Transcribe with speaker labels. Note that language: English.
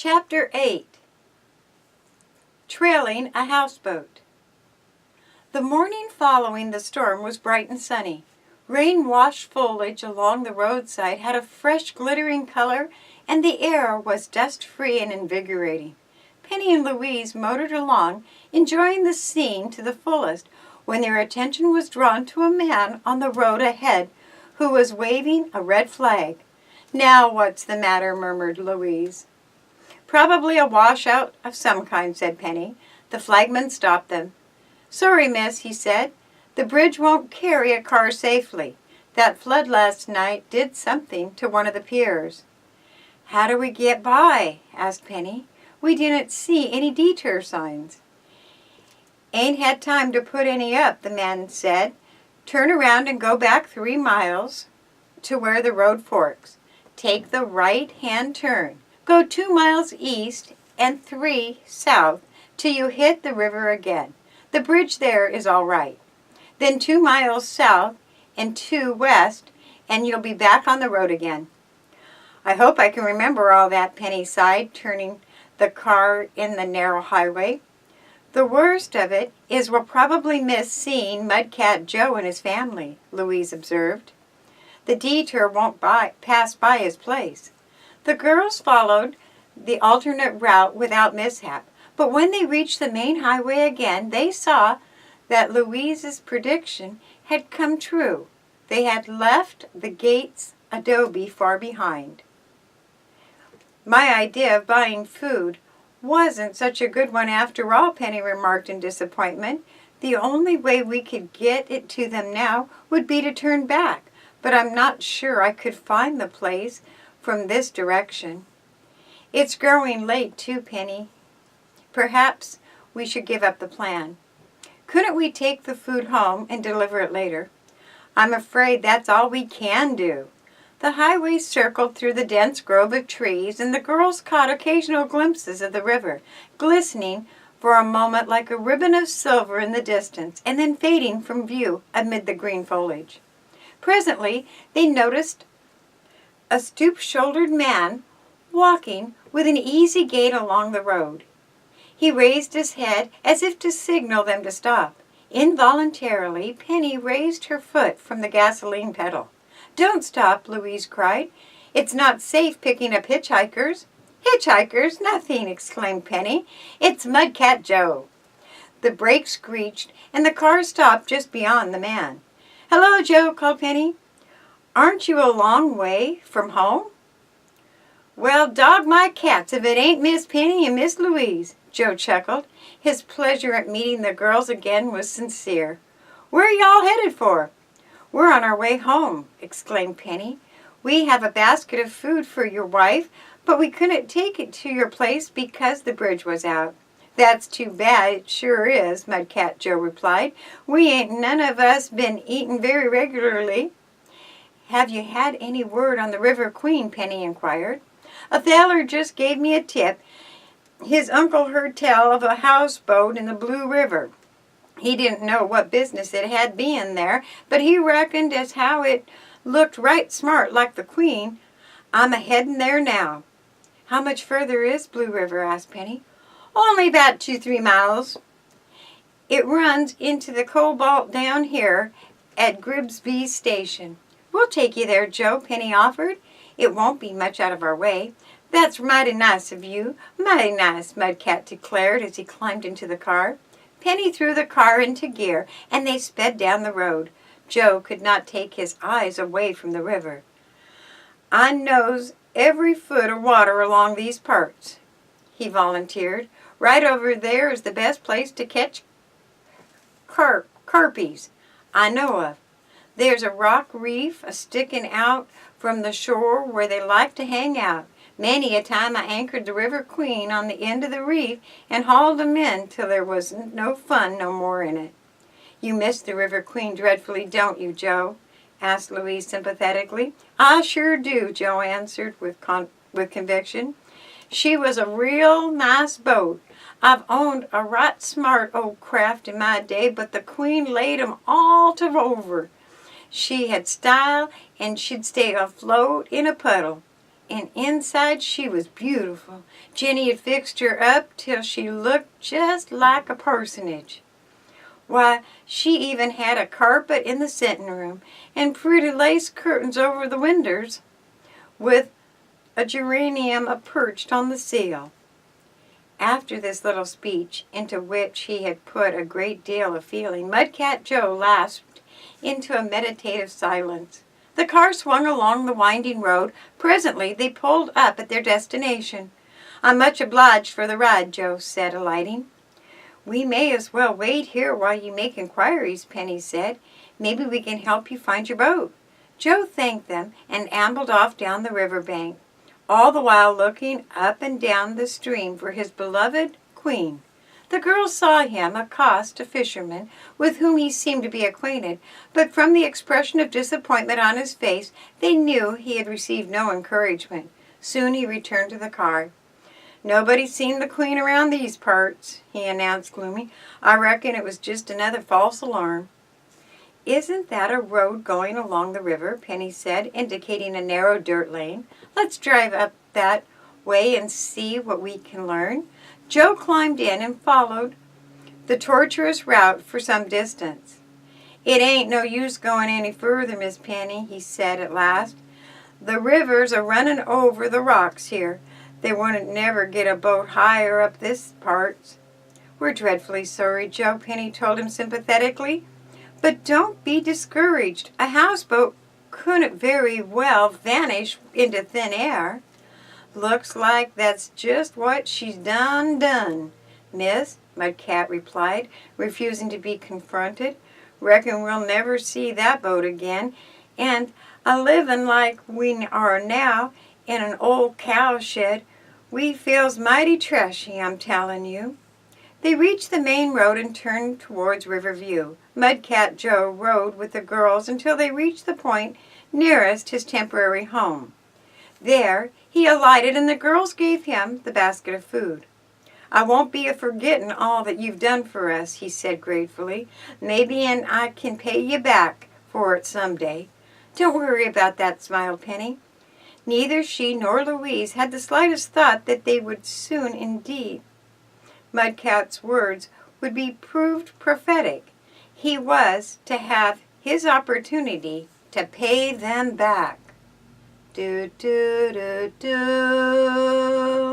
Speaker 1: Chapter 8. Trailing a Houseboat. The morning following the storm was bright and sunny. Rain-washed foliage along the roadside had a fresh glittering color, and the air was dust-free and invigorating. Penny and Louise motored along, enjoying the scene to the fullest, when their attention was drawn to a man on the road ahead who was waving a red flag. "Now what's the matter?" murmured Louise. "Probably a washout of some kind," said Penny. The flagman stopped them. "Sorry, miss," he said. "The bridge won't carry a car safely. That flood last night did something to one of the piers." "How do we get by?" asked Penny. "We didn't see any detour signs." "Ain't had time to put any up," the man said. "Turn around and go back 3 miles to where the road forks. Take the right-hand turn. Go 2 miles east and 3 south till you hit the river again. The bridge there is all right. Then 2 miles south and 2 west, and you'll be back on the road again." "I hope I can remember all that," Penny sighed, turning the car in the narrow highway. "The worst of it is we'll probably miss seeing Mudcat Joe and his family," Louise observed. "The detour won't pass by his place." The girls followed the alternate route without mishap, but when they reached the main highway again, they saw that Louise's prediction had come true. They had left the Gates adobe far behind. "My idea of buying food wasn't such a good one after all," Penny remarked in disappointment. "The only way we could get it to them now would be to turn back, but I'm not sure I could find the place from this direction." "It's growing late too, Penny. Perhaps we should give up the plan. Couldn't we take the food home and deliver it later?" "I'm afraid that's all we can do." The highway circled through the dense grove of trees, and the girls caught occasional glimpses of the river, glistening for a moment like a ribbon of silver in the distance, and then fading from view amid the green foliage. Presently they noticed a stoop-shouldered man walking with an easy gait along the road. He raised his head as if to signal them to stop. Involuntarily, Penny raised her foot from the gasoline pedal. "Don't stop," Louise cried. "It's not safe picking up hitchhikers." "Hitchhikers? Nothing!" exclaimed Penny. "It's Mudcat Joe." The brakes screeched, and the car stopped just beyond the man. "Hello, Joe," called Penny. "Aren't you a long way from home?" "Well, dog my cats if it ain't Miss Penny and Miss Louise," Joe chuckled. His pleasure at meeting the girls again was sincere. "Where y'all headed for?" "We're on our way home," exclaimed Penny. "We have a basket of food for your wife, but we couldn't take it to your place because the bridge was out." "That's too bad, it sure is," Mudcat Joe replied. "We ain't none of us been eating very regularly." "Have you had any word on the River Queen?" Penny inquired. "A feller just gave me a tip. His uncle heard tell of a houseboat in the Blue River. He didn't know what business it had being there, but he reckoned as how it looked right smart like the Queen. I'm a-headin' there now." "How much further is Blue River?" asked Penny. "Only about 2-3 miles. It runs into the Cobalt down here at Gribsby's station." "We'll take you there, Joe," Penny offered. "It won't be much out of our way." "That's mighty nice of you, mighty nice," Mudcat declared as he climbed into the car. Penny threw the car into gear, and they sped down the road. Joe could not take his eyes away from the river. "I knows every foot of water along these parts," he volunteered. "Right over there is the best place to catch carpies I know of. There's a rock reef a-sticking out from the shore where they like to hang out. Many a time I anchored the River Queen on the end of the reef and hauled 'em in till there was no fun no more in it." "You miss the River Queen dreadfully, don't you, Joe?" asked Louise sympathetically. "I sure do," Joe answered with conviction. "She was a real nice boat. I've owned a right smart old craft in my day, but the Queen laid 'em all to over. She had style, and she'd stay afloat in a puddle. and inside she was beautiful. Jenny had fixed her up till she looked just like a personage. Why, she even had a carpet in the sitting room and pretty lace curtains over the windows with a geranium perched on the sill. After this little speech, into which he had put a great deal of feeling, Mudcat Joe lapsed into a meditative silence. The car swung along the winding road. Presently they pulled up at their destination. "I'm much obliged for the ride," Joe said, alighting. "We may as well wait here while you make inquiries," Penny said. "Maybe we can help you find your boat." Joe thanked them and ambled off down the river bank, all the while looking up and down the stream for his beloved Queen. The girls saw him accost a fisherman with whom he seemed to be acquainted, but from the expression of disappointment on his face, they knew he had received no encouragement. Soon he returned to the car. "Nobody's seen the Queen around these parts," he announced gloomily. "I reckon it was just another false alarm." "Isn't that a road going along the river?" Penny said, indicating a narrow dirt lane. "Let's drive up that way and see what we can learn." Joe climbed in and followed the tortuous route for some distance. "It ain't no use going any further, Miss Penny," he said at last. "The river's a-running over the rocks here. They wouldn't never get a boat higher up this parts." "We're dreadfully sorry, Joe," Penny told him sympathetically. "But don't be discouraged. A houseboat couldn't very well vanish into thin air." "Looks like that's just what she's done, miss," Mudcat replied, refusing to be confronted. "Reckon we'll never see that boat again, and a-livin' like we are now in an old cowshed. We feels mighty trashy, I'm tellin' you." They reached the main road and turned towards Riverview. Mudcat Joe rode with the girls until they reached the point nearest his temporary home. There he alighted and the girls gave him the basket of food. "I won't be a-forgettin' all that you've done for us," he said gratefully. "Maybe I can pay you back for it some day." "Don't worry about that," smiled Penny. Neither she nor Louise had the slightest thought that they would soon indeed. Mudcat's words would be proved prophetic. He was to have his opportunity to pay them back. Do, do, do, do.